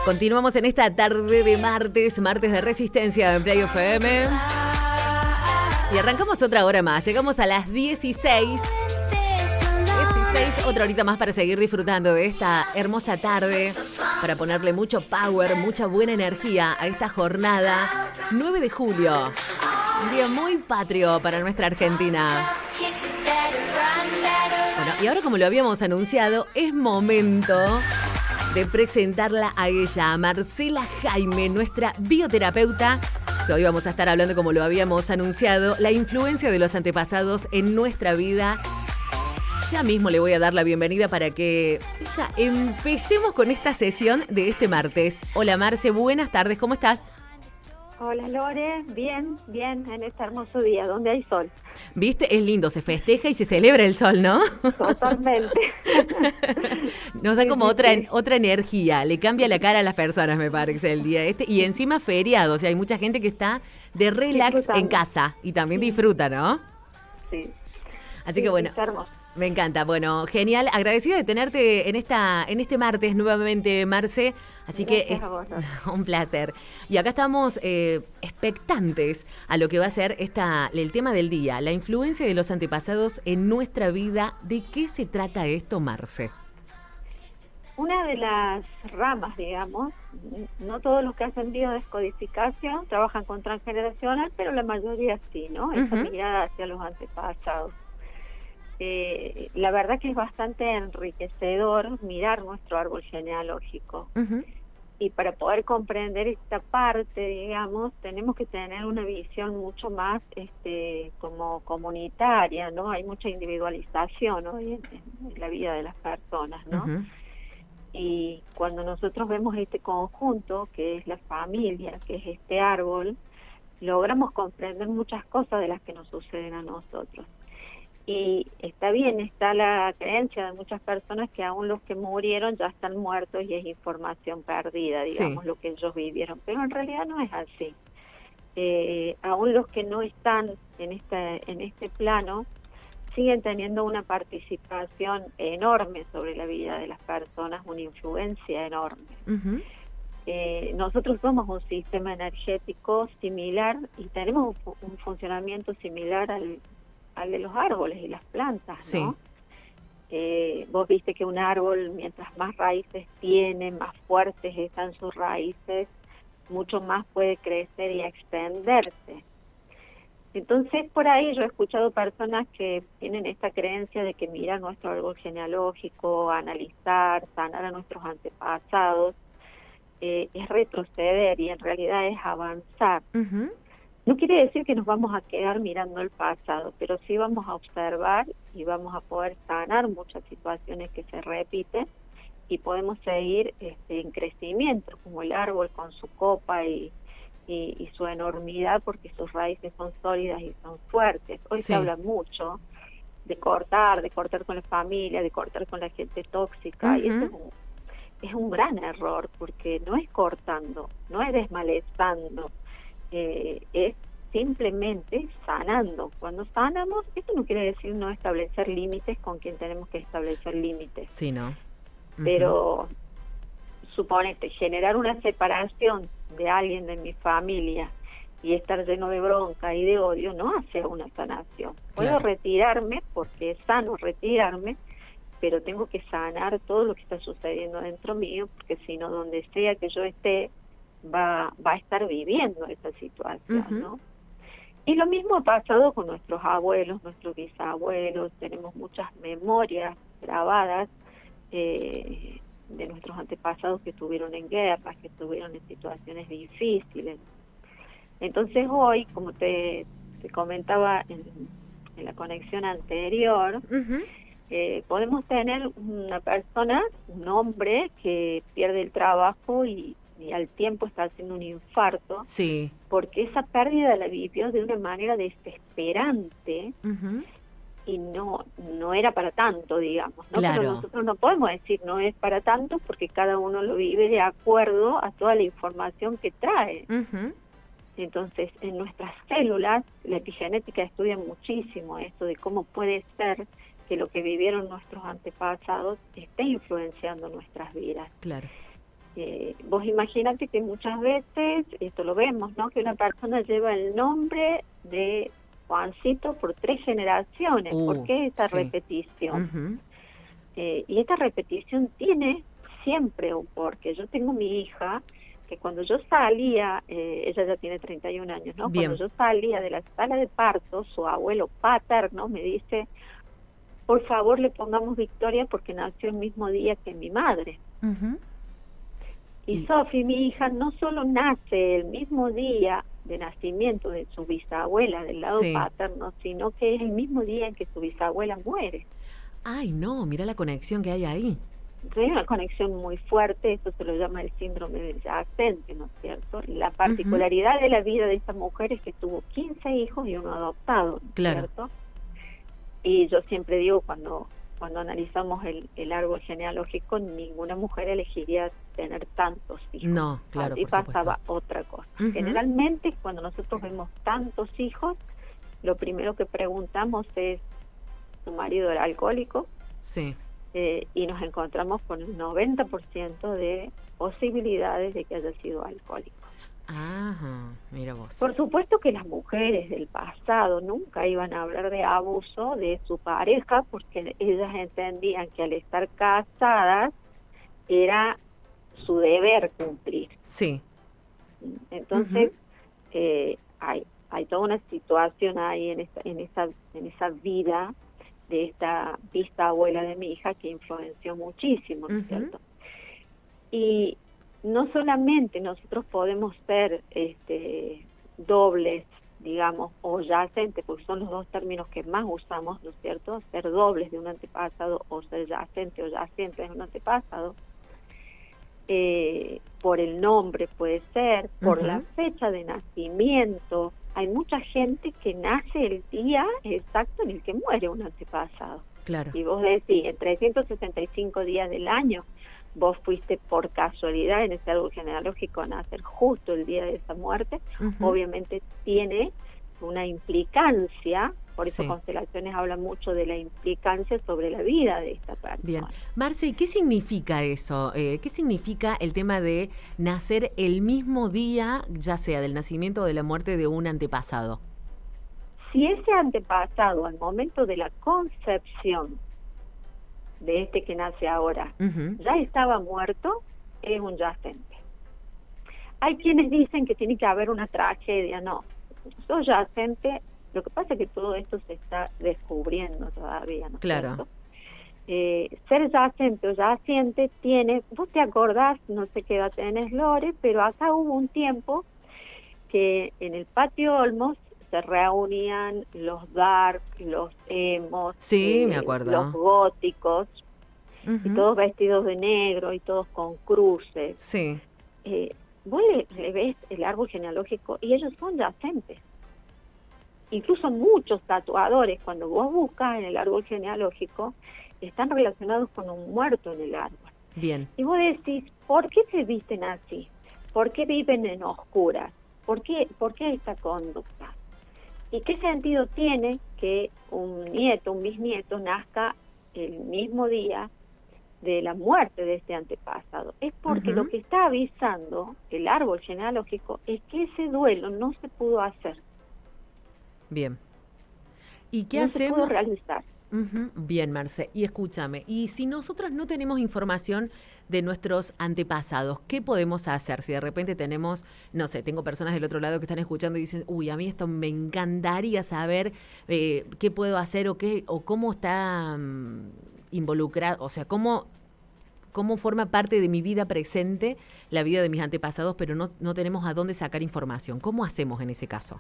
Continuamos en esta tarde de martes de Resistencia en Play FM. Y arrancamos otra hora más. Llegamos a las 16. Otra horita más para seguir disfrutando de esta hermosa tarde. Para ponerle mucho power, mucha buena energía a esta jornada. 9 de julio. Un día muy patrio para nuestra Argentina. Bueno, y ahora, como lo habíamos anunciado, es momento de presentarla a ella, a Marcela Jaime, nuestra bioterapeuta, que hoy vamos a estar hablando, como lo habíamos anunciado, la influencia de los antepasados en nuestra vida. Ya mismo le voy a dar la bienvenida para que ya empecemos con esta sesión de este martes. Hola Marce, buenas tardes, ¿cómo estás? Hola Lore, bien, en este hermoso día donde hay sol. ¿Viste? Es lindo, se festeja y se celebra el sol, ¿no? Totalmente. Nos da como otra energía, le cambia la cara a las personas, me parece, el día este. Y encima feriado, o sea, hay mucha gente que está de relax en casa y también disfruta, ¿no? Sí. Así que bueno, me encanta. Bueno, genial, agradecida de tenerte en este martes nuevamente, Marce. Así gracias que un placer. Y acá estamos expectantes a lo que va a ser el tema del día, la influencia de los antepasados en nuestra vida. ¿De qué se trata esto, Marce? Una de las ramas, digamos, no todos los que hacen biodescodificación trabajan con transgeneracional, pero la mayoría sí, ¿no? Esa mirada hacia los antepasados. La verdad que es bastante enriquecedor mirar nuestro árbol genealógico. Y para poder comprender esta parte, digamos, tenemos que tener una visión mucho más como comunitaria, ¿no? Hay mucha individualización, ¿no? en la vida de las personas, ¿no? Y cuando nosotros vemos este conjunto, que es la familia, que es este árbol, logramos comprender muchas cosas de las que nos suceden a nosotros. Y está bien, está la creencia de muchas personas que aún los que murieron ya están muertos y es información perdida, digamos, lo que ellos vivieron. Pero en realidad no es así. Aún los que no están en este plano siguen teniendo una participación enorme sobre la vida de las personas, una influencia enorme. Nosotros somos un sistema energético similar y tenemos un funcionamiento similar al de los árboles y las plantas, ¿no? Vos viste que un árbol, mientras más raíces tiene, más fuertes están sus raíces, mucho más puede crecer y extenderse. Entonces, por ahí yo he escuchado personas que tienen esta creencia de que mirar nuestro árbol genealógico, analizar, sanar a nuestros antepasados, es retroceder y en realidad es avanzar. No quiere decir que nos vamos a quedar mirando el pasado, pero sí vamos a observar y vamos a poder sanar muchas situaciones que se repiten y podemos seguir en crecimiento, como el árbol con su copa y su enormidad, porque sus raíces son sólidas y son fuertes. Hoy se habla mucho de cortar con la familia, de cortar con la gente tóxica, y eso es un gran error, porque no es cortando, no es desmalezando, es simplemente sanando. Cuando sanamos, esto no quiere decir no establecer límites con quien tenemos que establecer límites. Sí, ¿no? Pero suponete, generar una separación de alguien de mi familia y estar lleno de bronca y de odio no hace una sanación. Puedo retirarme porque es sano retirarme, pero tengo que sanar todo lo que está sucediendo dentro mío, porque si no, donde sea que yo esté, va a estar viviendo esa situación, ¿no? Y lo mismo ha pasado con nuestros abuelos, nuestros bisabuelos. Tenemos muchas memorias grabadas de nuestros antepasados que estuvieron en guerras, que estuvieron en situaciones difíciles. Entonces hoy, como te comentaba en la conexión anterior, podemos tener una persona, un hombre que pierde el trabajo y al tiempo está haciendo un infarto, porque esa pérdida la vivió de una manera desesperante y no era para tanto, digamos, ¿no? Pero nosotros no podemos decir no es para tanto, porque cada uno lo vive de acuerdo a toda la información que trae. Entonces, en nuestras células, la epigenética estudia muchísimo esto de cómo puede ser que lo que vivieron nuestros antepasados esté influenciando nuestras vidas. Vos imaginate que muchas veces, esto lo vemos, ¿no? Que una persona lleva el nombre de Juancito por 3 generaciones. ¿Por qué esta repetición? Uh-huh. Y esta repetición tiene siempre un porqué. Yo tengo mi hija, que cuando yo salía, ella ya tiene 31 años, ¿no? Bien. Cuando yo salía de la sala de parto, su abuelo paterno me dice, por favor le pongamos Victoria porque nació el mismo día que mi madre. Uh-huh. Y Sofi, mi hija, no solo nace el mismo día de nacimiento de su bisabuela del lado paterno, sino que es el mismo día en que su bisabuela muere. Ay, no, mira la conexión que hay ahí. Hay una conexión muy fuerte, esto se lo llama el síndrome del yacente, ¿no es cierto? La particularidad de la vida de esta mujer es que tuvo 15 hijos y uno adoptado, ¿no es cierto? Y yo siempre digo, cuando analizamos el árbol genealógico, ninguna mujer elegiría tener tantos hijos. No, claro, y pasaba otra cosa. Generalmente, cuando nosotros vemos tantos hijos, lo primero que preguntamos es, ¿tu marido era alcohólico? Sí. Y nos encontramos con el 90% de posibilidades de que haya sido alcohólico. Ajá, mira vos. Por supuesto que las mujeres del pasado nunca iban a hablar de abuso de su pareja porque ellas entendían que al estar casadas era su deber cumplir. Sí. Entonces hay toda una situación ahí en esa vida de esta bisabuela de mi hija que influenció muchísimo, ¿no es cierto? Y no solamente nosotros podemos ser dobles, digamos, o yacentes, porque son los 2 términos que más usamos, ¿no es cierto? Ser dobles de un antepasado o ser yacente o yaciente de un antepasado. Por el nombre puede ser, por la fecha de nacimiento. Hay mucha gente que nace el día exacto en el que muere un antepasado. Claro. Y vos decís, en 365 días del año, vos fuiste por casualidad en ese árbol genealógico a nacer justo el día de esa muerte, obviamente tiene una implicancia, por eso Constelaciones habla mucho de la implicancia sobre la vida de esta persona. Bien. Marce, ¿qué significa eso? ¿Qué significa el tema de nacer el mismo día, ya sea del nacimiento o de la muerte de un antepasado? Si ese antepasado al momento de la concepción de este que nace ahora ya estaba muerto, es un yacente. Hay quienes dicen que tiene que haber una tragedia. No, sos yacente. Lo que pasa es que todo esto se está descubriendo todavía, ¿no? Claro. Ser yacente o yaciente tiene, vos te acordás, no sé qué edad tenés, Lore, pero acá hubo un tiempo que en el patio Olmos se reunían los dark, los emos, me acuerdo. los góticos, y todos vestidos de negro y todos con cruces. Sí. Vos le ves el árbol genealógico y ellos son yacentes. Incluso muchos tatuadores, cuando vos buscas en el árbol genealógico, están relacionados con un muerto en el árbol. Bien. Y vos decís, ¿por qué se visten así? ¿Por qué viven en oscuras? ¿Por qué esta conducta? ¿Y qué sentido tiene que un nieto, un bisnieto, nazca el mismo día de la muerte de este antepasado? Es porque lo que está avisando el árbol genealógico es que ese duelo no se pudo hacer. Bien. ¿Y qué no hacemos? Se pudo realizar. Bien, Marce. Y escúchame, y si nosotros no tenemos información de nuestros antepasados, ¿qué podemos hacer? Si de repente tenemos, no sé, tengo personas del otro lado que están escuchando y dicen, uy, a mí esto me encantaría saber qué puedo hacer o cómo está involucrado, o sea, cómo forma parte de mi vida presente la vida de mis antepasados, pero no tenemos a dónde sacar información. ¿Cómo hacemos en ese caso?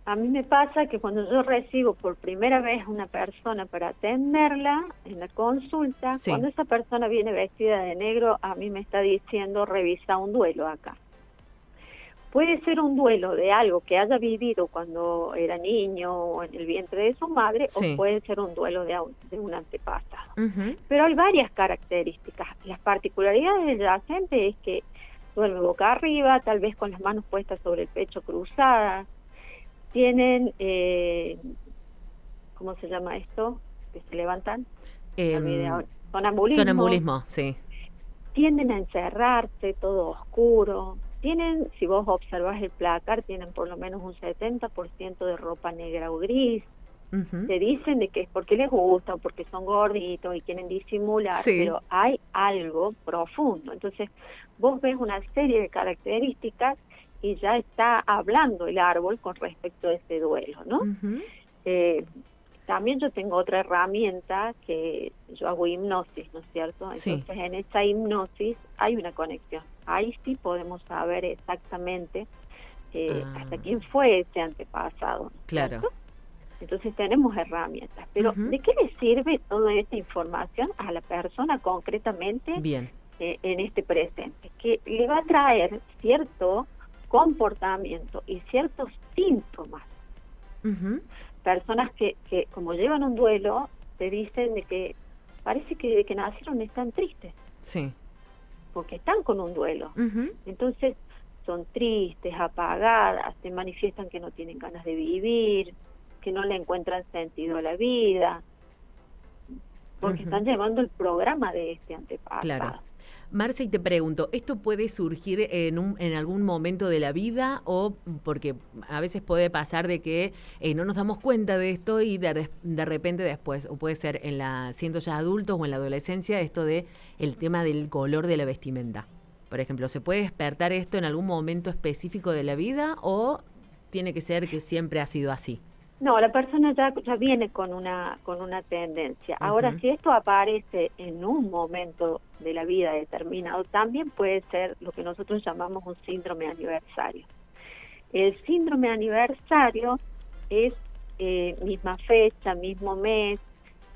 A mí me pasa que cuando yo recibo por primera vez una persona para atenderla en la consulta, cuando esa persona viene vestida de negro, a mí me está diciendo, revisa un duelo acá. Puede ser un duelo de algo que haya vivido cuando era niño o en el vientre de su madre, o puede ser un duelo de un antepasado. Pero hay varias características. Las particularidades del yacente es que duerme boca arriba, tal vez con las manos puestas sobre el pecho cruzadas. Tienen, ¿cómo se llama esto? Que se levantan. Sonambulismo. Sonambulismo, sí. tienden a encerrarse, todo oscuro. Tienen, si vos observas el placar, tienen por lo menos un 70% de ropa negra o gris. Te dicen de que es porque les gusta o porque son gorditos y quieren disimular, Sí. pero hay algo profundo. Entonces, vos ves una serie de características y ya está hablando el árbol con respecto a ese duelo, ¿no? También yo tengo otra herramienta que yo hago hipnosis, ¿no es cierto? Entonces, Sí. en esa hipnosis hay una conexión. Ahí sí podemos saber exactamente hasta quién fue ese antepasado, ¿no es Claro. cierto? Entonces tenemos herramientas, pero ¿de qué le sirve toda esta información a la persona concretamente Bien. en este presente? Que le va a traer cierto comportamiento y ciertos síntomas. Personas que como llevan un duelo, te dicen de que parece que de que nacieron están tristes. Sí. Porque están con un duelo. Entonces son tristes, apagadas, se manifiestan que no tienen ganas de vivir, que no le encuentran sentido a la vida, porque están llevando el programa de este antepasado. Claro. Marce, y te pregunto, ¿esto puede surgir en algún momento de la vida o porque a veces puede pasar de que no nos damos cuenta de esto y de repente después, o puede ser siendo ya adultos o en la adolescencia, esto de el tema del color de la vestimenta? Por ejemplo, ¿se puede despertar esto en algún momento específico de la vida o tiene que ser que siempre ha sido así? No, la persona ya viene con una tendencia. Ahora, si esto aparece en un momento de la vida determinado, también puede ser lo que nosotros llamamos un síndrome aniversario. El síndrome aniversario es misma fecha, mismo mes,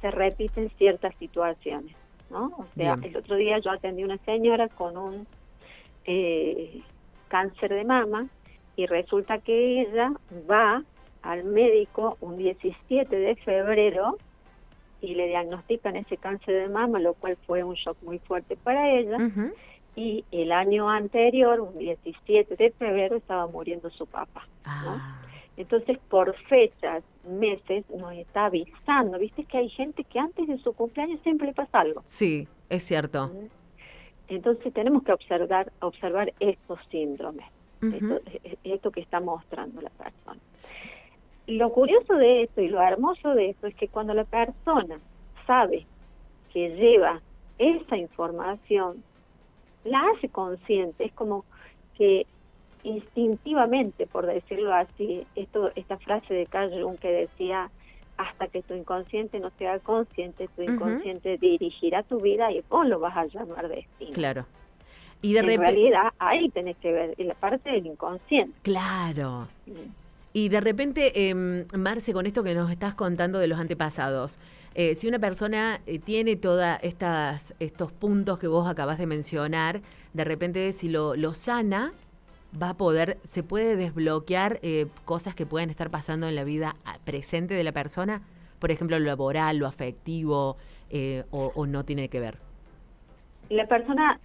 se repiten ciertas situaciones, ¿no? O sea, el otro día yo atendí a una señora con un cáncer de mama y resulta que ella va al médico un 17 de febrero y le diagnostican ese cáncer de mama, lo cual fue un shock muy fuerte para ella. Y el año anterior, un 17 de febrero, estaba muriendo su papá, ¿no? Entonces, por fechas, meses, nos está avisando. ¿Viste que hay gente que antes de su cumpleaños siempre le pasa algo? Sí, es cierto. Entonces, tenemos que observar estos síndromes, esto que está mostrando la persona. Lo curioso de esto y lo hermoso de esto es que cuando la persona sabe que lleva esa información, la hace consciente, es como que instintivamente, por decirlo así, esta frase de Carl Jung que decía, hasta que tu inconsciente no sea consciente, tu inconsciente dirigirá tu vida y vos lo vas a llamar destino. Claro. Y en realidad ahí tenés que ver la parte del inconsciente. Claro. Y de repente, Marce, con esto que nos estás contando de los antepasados, si una persona tiene todos estos puntos que vos acabás de mencionar, de repente si lo sana, se puede desbloquear cosas que pueden estar pasando en la vida presente de la persona, por ejemplo, lo laboral, lo afectivo, o no tiene que ver. La persona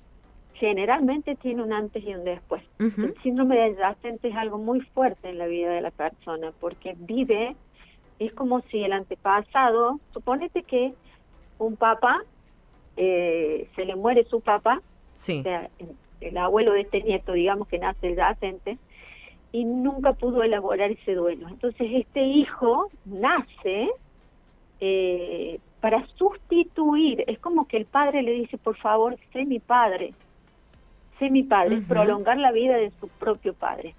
generalmente tiene un antes y un después. El síndrome de adyacente es algo muy fuerte en la vida de la persona porque es como si el antepasado, suponete que un papá, se le muere su papá, sí. O sea, el abuelo de este nieto, digamos que nace el adyacente, y nunca pudo elaborar ese duelo. Entonces este hijo nace para sustituir, es como que el padre le dice, por favor, sé mi padre, prolongar la vida de su propio padre.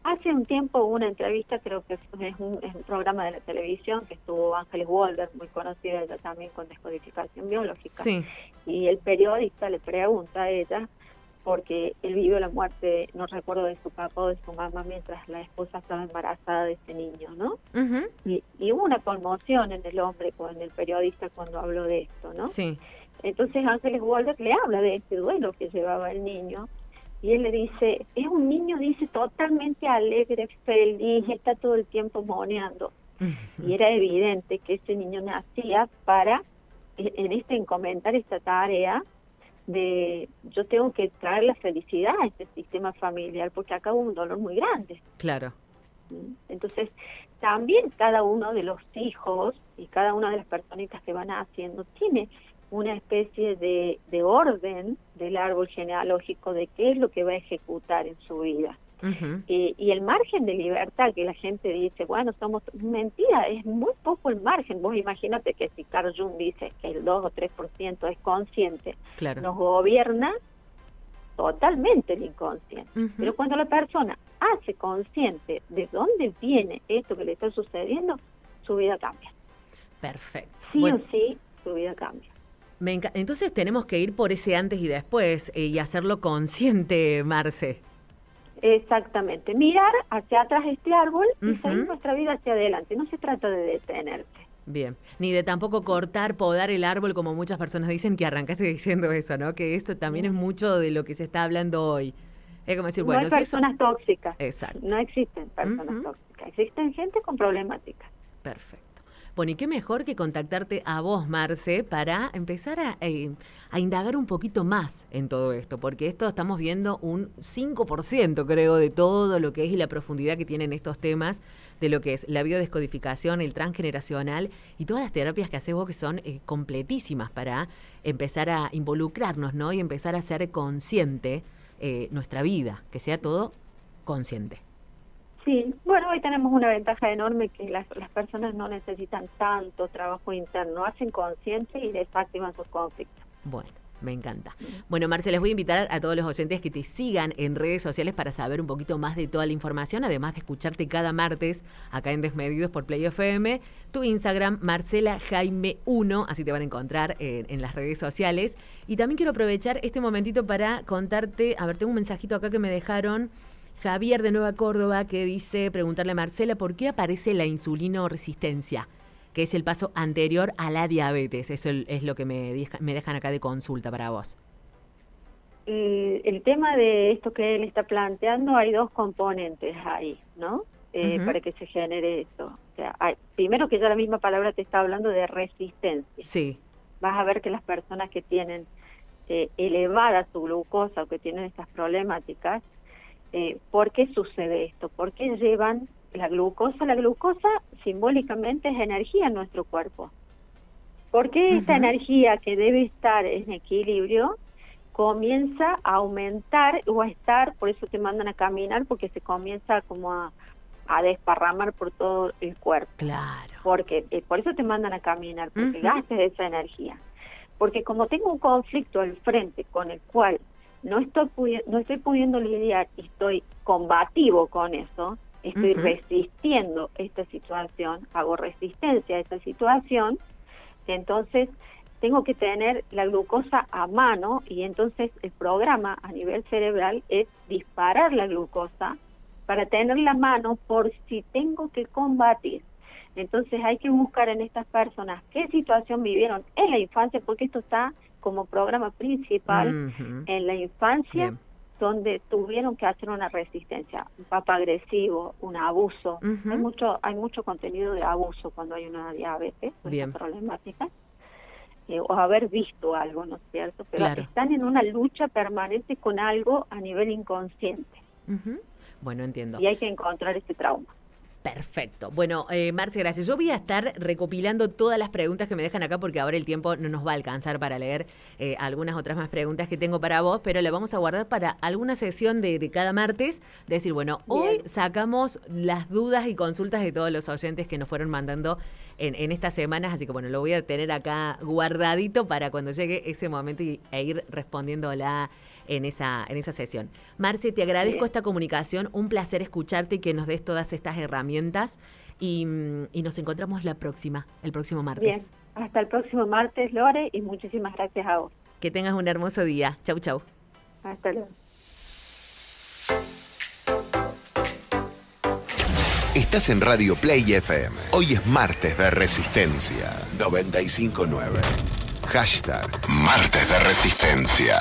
Hace un tiempo hubo una entrevista, creo que es un programa de la televisión, que estuvo Ángeles Walder, muy conocida ella también con descodificación biológica, y el periodista le pregunta a ella, porque él vivió la muerte, no recuerdo de su papá o de su mamá, mientras la esposa estaba embarazada de ese niño, ¿no? Y hubo una conmoción en el hombre, en el periodista cuando habló de esto, ¿no? Sí. Entonces Ángeles Walder le habla de este duelo que llevaba el niño y él le dice, es un niño, dice, totalmente alegre, feliz, está todo el tiempo moneando. Y era evidente que ese niño nacía para encomendar esta tarea de yo tengo que traer la felicidad a este sistema familiar porque acá hubo un dolor muy grande. Claro. Entonces, también cada uno de los hijos y cada una de las personitas que van haciendo tiene una especie de orden de el árbol genealógico de qué es lo que va a ejecutar en su vida. Uh-huh. Y el margen de libertad que la gente dice, bueno, somos mentira, es muy poco el margen. Vos imagínate que si Carl Jung dice que el 2 o 3% es consciente, claro, nos gobierna totalmente el inconsciente. uh-huh, Pero cuando la persona hace consciente de dónde viene esto que le está sucediendo, su vida cambia. perfecto. Sí Bueno, o sí, su vida cambia. entonces tenemos que ir por ese antes y después y hacerlo consciente, Marce. Exactamente, mirar hacia atrás este árbol y Uh-huh. seguir nuestra vida hacia adelante. No se trata de detenerte. Bien, ni de tampoco cortar, podar el árbol, como muchas personas dicen, que arrancaste diciendo eso, ¿no? Que esto también es mucho de lo que se está hablando hoy. Es como decir, bueno, no hay si personas tóxicas. Exacto. No existen personas Uh-huh. tóxicas. Existen gente con problemáticas. Perfecto. Bueno, y qué mejor que contactarte a vos, Marce, para empezar a indagar un poquito más en todo esto, porque esto estamos viendo un 5%, creo, de todo lo que es y la profundidad que tienen estos temas, de lo que es la biodescodificación, el transgeneracional y todas las terapias que haces vos que son completísimas para empezar a involucrarnos, ¿no? Y empezar a ser consciente nuestra vida, que sea todo consciente. Sí, bueno, hoy tenemos una ventaja enorme que las personas no necesitan tanto trabajo interno, hacen consciente y desactivan sus conflictos. Bueno, me encanta. Bueno, Marce, les voy a invitar a todos los oyentes que te sigan en redes sociales para saber un poquito más de toda la información, además de escucharte cada martes acá en Desmedidos por Play FM, tu Instagram, Marcela Jaime 1, así te van a encontrar en las redes sociales. Y también quiero aprovechar este momentito para contarte, a ver, tengo un mensajito acá que me dejaron, Javier de Nueva Córdoba, que dice, preguntarle a Marcela, ¿por qué aparece la insulinoresistencia? Que es el paso anterior a la diabetes. Eso es lo que me dejan acá de consulta para vos. El tema de esto que él está planteando, hay dos componentes ahí, ¿no? Uh-huh. Para que se genere esto. O sea, primero que ya la misma palabra te está hablando de resistencia. Sí. Vas a ver que las personas que tienen elevada su glucosa o que tienen estas problemáticas, ¿por qué sucede esto? ¿Por qué llevan la glucosa? La glucosa simbólicamente es energía en nuestro cuerpo. ¿Por qué esta energía que debe estar en equilibrio comienza a aumentar o a estar, por eso te mandan a caminar, porque se comienza como a desparramar por todo el cuerpo? Claro. Porque por eso te mandan a caminar, porque gastes esa energía. Porque como tengo un conflicto al frente con el cual no estoy pudiendo lidiar y estoy combativo con eso, estoy resistiendo esta situación, hago resistencia a esta situación, entonces tengo que tener la glucosa a mano y entonces el programa a nivel cerebral es disparar la glucosa para tenerla a mano por si tengo que combatir. Entonces hay que buscar en estas personas qué situación vivieron en la infancia, porque esto está como programa principal en la infancia. Bien. Donde tuvieron que hacer una resistencia, un papá agresivo, un abuso. Hay mucho contenido de abuso cuando hay una diabetes, una problemática, o haber visto algo, ¿no es cierto? Pero están en una lucha permanente con algo a nivel inconsciente. Bueno, entiendo. Y hay que encontrar este trauma. Perfecto. Bueno, Marce, gracias. Yo voy a estar recopilando todas las preguntas que me dejan acá porque ahora el tiempo no nos va a alcanzar para leer algunas otras más preguntas que tengo para vos, pero la vamos a guardar para alguna sesión de cada martes. De decir, bueno, hoy sacamos las dudas y consultas de todos los oyentes que nos fueron mandando en estas semanas, así que bueno, lo voy a tener acá guardadito para cuando llegue ese momento e ir respondiéndola en esa sesión. Marce, te agradezco esta comunicación, un placer escucharte y que nos des todas estas herramientas y nos encontramos el próximo martes. Bien, hasta el próximo martes, Lore, y muchísimas gracias a vos. Que tengas un hermoso día. Chau, chau. Hasta luego. Estás en Radio Play FM. Hoy es martes de Resistencia 95.9. Hashtag Martes de Resistencia.